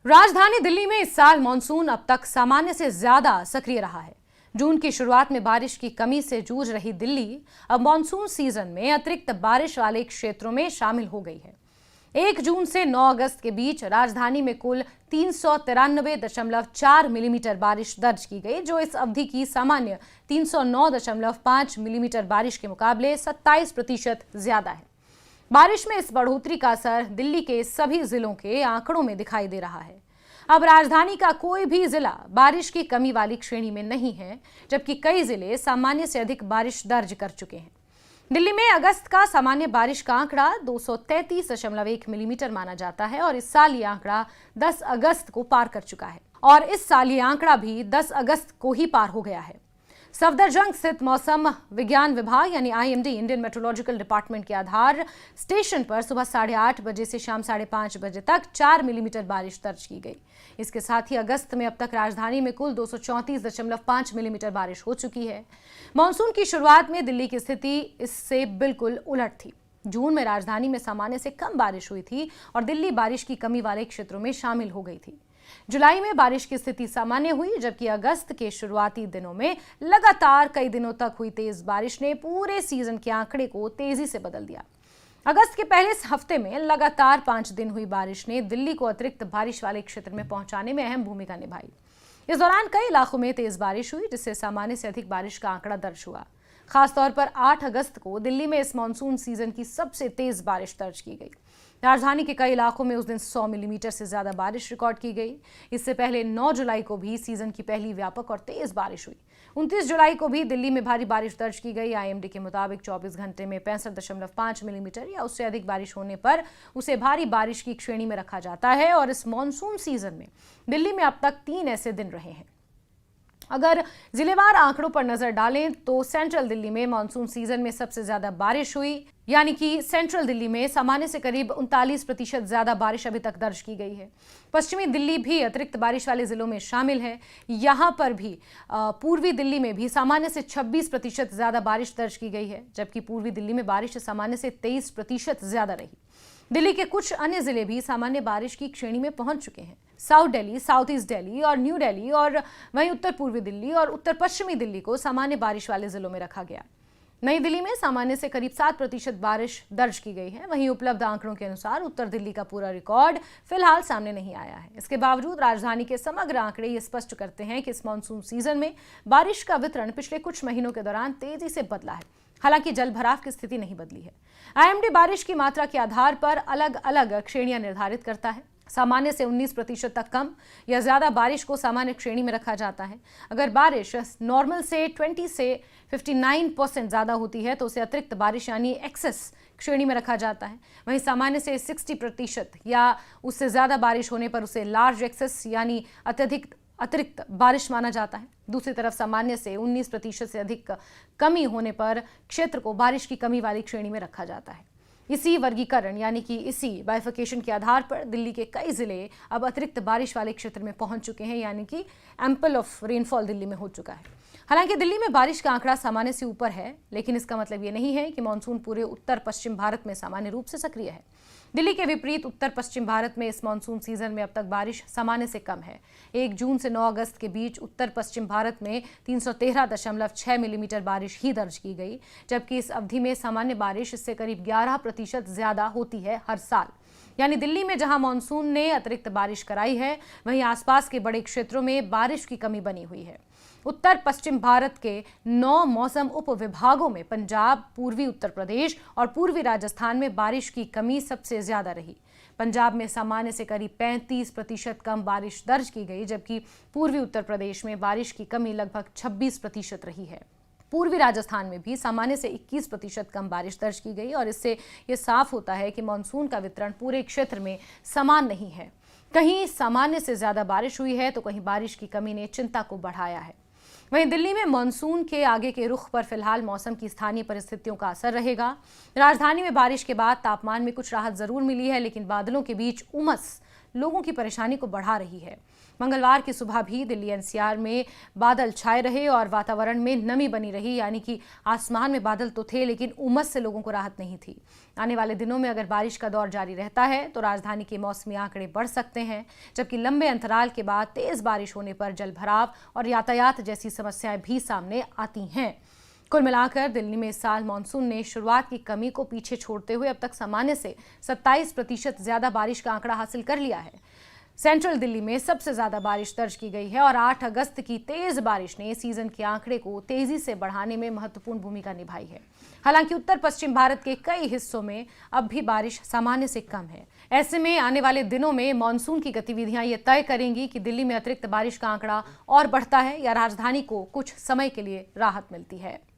राजधानी दिल्ली में इस साल मानसून अब तक सामान्य से ज्यादा सक्रिय रहा है। जून की शुरुआत में बारिश की कमी से जूझ रही दिल्ली अब मानसून सीजन में अतिरिक्त बारिश वाले क्षेत्रों में शामिल हो गई है। 1 जून से 9 अगस्त के बीच राजधानी में कुल 393.4 मिलीमीटर बारिश दर्ज की गई, जो इस अवधि की सामान्य 309.5 मिलीमीटर बारिश के मुकाबले 27% ज्यादा है। बारिश में इस बढ़ोतरी का असर दिल्ली के सभी जिलों के आंकड़ों में दिखाई दे रहा है। अब राजधानी का कोई भी जिला बारिश की कमी वाली श्रेणी में नहीं है, जबकि कई जिले सामान्य से अधिक बारिश दर्ज कर चुके हैं। दिल्ली में अगस्त का सामान्य बारिश का आंकड़ा 233.1 मिलीमीटर माना जाता है और इस साल ये आंकड़ा 10 अगस्त को पार कर चुका है और इस साल ये आंकड़ा भी 10 अगस्त को ही पार हो गया है। सफदरजंग स्थित मौसम विज्ञान विभाग यानी IMD इंडियन मेट्रोलॉजिकल डिपार्टमेंट के आधार स्टेशन पर सुबह 8:30 बजे से शाम 5:30 बजे तक 4 मिलीमीटर बारिश दर्ज की गई। इसके साथ ही अगस्त में अब तक राजधानी में कुल 234.5 मिलीमीटर बारिश हो चुकी है। मानसून की शुरुआत में दिल्ली की स्थिति इससे बिल्कुल उलट थी। जून में राजधानी में सामान्य से कम बारिश हुई थी और दिल्ली बारिश की कमी वाले क्षेत्रों में शामिल हो गई थी। जुलाई में बारिश की स्थिति सामान्य हुई, जबकि अगस्त के शुरुआती दिनों में लगातार कई दिनों तक हुई तेज बारिश ने पूरे सीजन के आंकड़े को तेजी से बदल दिया। अगस्त के पहले हफ्ते में लगातार 5 दिन हुई बारिश ने दिल्ली को अतिरिक्त बारिश वाले क्षेत्र में पहुंचाने में अहम भूमिका निभाई। इस दौरान कई इलाकों में तेज बारिश हुई, जिससे सामान्य से अधिक बारिश का आंकड़ा दर्ज हुआ। खासतौर पर 8 अगस्त को दिल्ली में इस मानसून सीजन की सबसे तेज बारिश दर्ज की गई। राजधानी के कई इलाकों में उस दिन 100 मिलीमीटर से ज्यादा बारिश रिकॉर्ड की गई। इससे पहले 9 जुलाई को भी सीजन की पहली व्यापक और तेज बारिश हुई। 29 जुलाई को भी दिल्ली में भारी बारिश दर्ज की गई। IMD के मुताबिक 24 घंटे में 65.5 मिलीमीटर या उससे अधिक बारिश होने पर उसे भारी बारिश की श्रेणी में रखा जाता है और इस मानसून सीजन में दिल्ली में अब तक 3 ऐसे दिन रहे हैं। अगर जिलेवार आंकड़ों पर नजर डालें तो सेंट्रल दिल्ली में मानसून सीजन में सबसे ज्यादा बारिश हुई, यानी कि सेंट्रल दिल्ली में सामान्य से करीब 39% ज्यादा बारिश अभी तक दर्ज की गई है। पश्चिमी दिल्ली भी अतिरिक्त बारिश वाले जिलों में शामिल है। यहां पर भी पूर्वी दिल्ली में भी सामान्य से 26% ज्यादा बारिश दर्ज की गई है, जबकि पूर्वी दिल्ली में बारिश सामान्य से 23% ज्यादा रही। दिल्ली के कुछ अन्य जिले भी सामान्य बारिश की श्रेणी में पहुंच चुके हैं। South Delhi, south east Delhi और न्यू दिल्ली और वहीं उत्तर पूर्वी दिल्ली और उत्तर पश्चिमी दिल्ली को सामान्य बारिश वाले जिलों में रखा गया। नई दिल्ली में सामान्य से करीब 7% बारिश दर्ज की गई है। वहीं उपलब्ध आंकड़ों के अनुसार उत्तर दिल्ली का पूरा रिकॉर्ड फिलहाल सामने नहीं आया है। इसके बावजूद राजधानी के समग्र आंकड़े ये स्पष्ट करते हैं कि इस मानसून सीजन में बारिश का वितरण पिछले कुछ महीनों के दौरान तेजी से बदला है। हालांकि जल भराव की स्थिति नहीं बदली है। IMD बारिश की मात्रा के आधार पर अलग अलग श्रेणियां निर्धारित करता है। सामान्य से 19% तक कम या ज्यादा बारिश को सामान्य श्रेणी में रखा जाता है। अगर बारिश नॉर्मल से 20 से 59% ज्यादा होती है तो उसे अतिरिक्त बारिश यानी एक्सेस श्रेणी में रखा जाता है। वहीं सामान्य से 60% या उससे ज्यादा बारिश होने पर उसे लार्ज एक्सेस यानी अतिरिक्त बारिश माना जाता है। दूसरी तरफ सामान्य से 19% से अधिक कमी होने पर क्षेत्र को बारिश की कमी वाली श्रेणी में रखा जाता है। इसी वर्गीकरण यानी कि इसी बाइफिकेशन के आधार पर दिल्ली के कई जिले अब अतिरिक्त बारिश वाले क्षेत्र में पहुंच चुके हैं, यानी कि एम्पल ऑफ रेनफॉल दिल्ली में हो चुका है। हालांकि दिल्ली में बारिश का आंकड़ा सामान्य से ऊपर है, लेकिन इसका मतलब ये नहीं है कि मानसून पूरे उत्तर पश्चिम भारत में सामान्य रूप से सक्रिय है। दिल्ली के विपरीत उत्तर पश्चिम भारत में इस मानसून सीजन में अब तक बारिश सामान्य से कम है। 1 जून से 9 अगस्त के बीच उत्तर पश्चिम भारत में 313.6 मिलीमीटर बारिश ही दर्ज की गई, जबकि इस अवधि में सामान्य बारिश इससे करीब 11% ज्यादा होती है हर साल। यानी दिल्ली में जहां मानसून ने अतिरिक्त बारिश कराई है, वहीं आसपास के बड़े क्षेत्रों में बारिश की कमी बनी हुई है। उत्तर पश्चिम भारत के 9 मौसम उप विभागों में पंजाब, पूर्वी उत्तर प्रदेश और पूर्वी राजस्थान में बारिश की कमी सबसे ज्यादा रही। पंजाब में सामान्य से करीब 35% कम बारिश दर्ज की गई, जबकि पूर्वी उत्तर प्रदेश में बारिश की कमी लगभग 26% रही है। पूर्वी राजस्थान में भी सामान्य से 21% कम बारिश दर्ज की गई और इससे ये साफ होता है कि मानसून का वितरण पूरे क्षेत्र में समान नहीं है। कहीं सामान्य से ज्यादा बारिश हुई है तो कहीं बारिश की कमी ने चिंता को बढ़ाया है। वहीं दिल्ली में मानसून के आगे के रुख पर फिलहाल मौसम की स्थानीय परिस्थितियों का असर रहेगा। राजधानी में बारिश के बाद तापमान में कुछ राहत जरूर मिली है, लेकिन बादलों के बीच उमस लोगों की परेशानी को बढ़ा रही है। मंगलवार की सुबह भी दिल्ली एनसीआर में बादल छाए रहे और वातावरण में नमी बनी रही, यानी कि आसमान में बादल तो थे लेकिन उमस से लोगों को राहत नहीं थी। आने वाले दिनों में अगर बारिश का दौर जारी रहता है तो राजधानी के मौसमी आंकड़े बढ़ सकते हैं, जबकि लंबे अंतराल के बाद तेज बारिश होने पर जलभराव और यातायात जैसी समस्याएं भी सामने आती हैं। कुल मिलाकर दिल्ली में इस साल मानसून ने शुरुआत की कमी को पीछे छोड़ते हुए अब तक सामान्य से 27% ज्यादा बारिश का आंकड़ा हासिल कर लिया है। सेंट्रल दिल्ली में सबसे ज्यादा बारिश दर्ज की गई है और 8 अगस्त की तेज बारिश ने सीजन के आंकड़े को तेजी से बढ़ाने में महत्वपूर्ण भूमिका निभाई है। हालांकि उत्तर पश्चिम भारत के कई हिस्सों में अब भी बारिश सामान्य से कम है। ऐसे में आने वाले दिनों में मानसून की गतिविधियां ये तय करेंगी कि दिल्ली में अतिरिक्त बारिश का आंकड़ा और बढ़ता है या राजधानी को कुछ समय के लिए राहत मिलती है।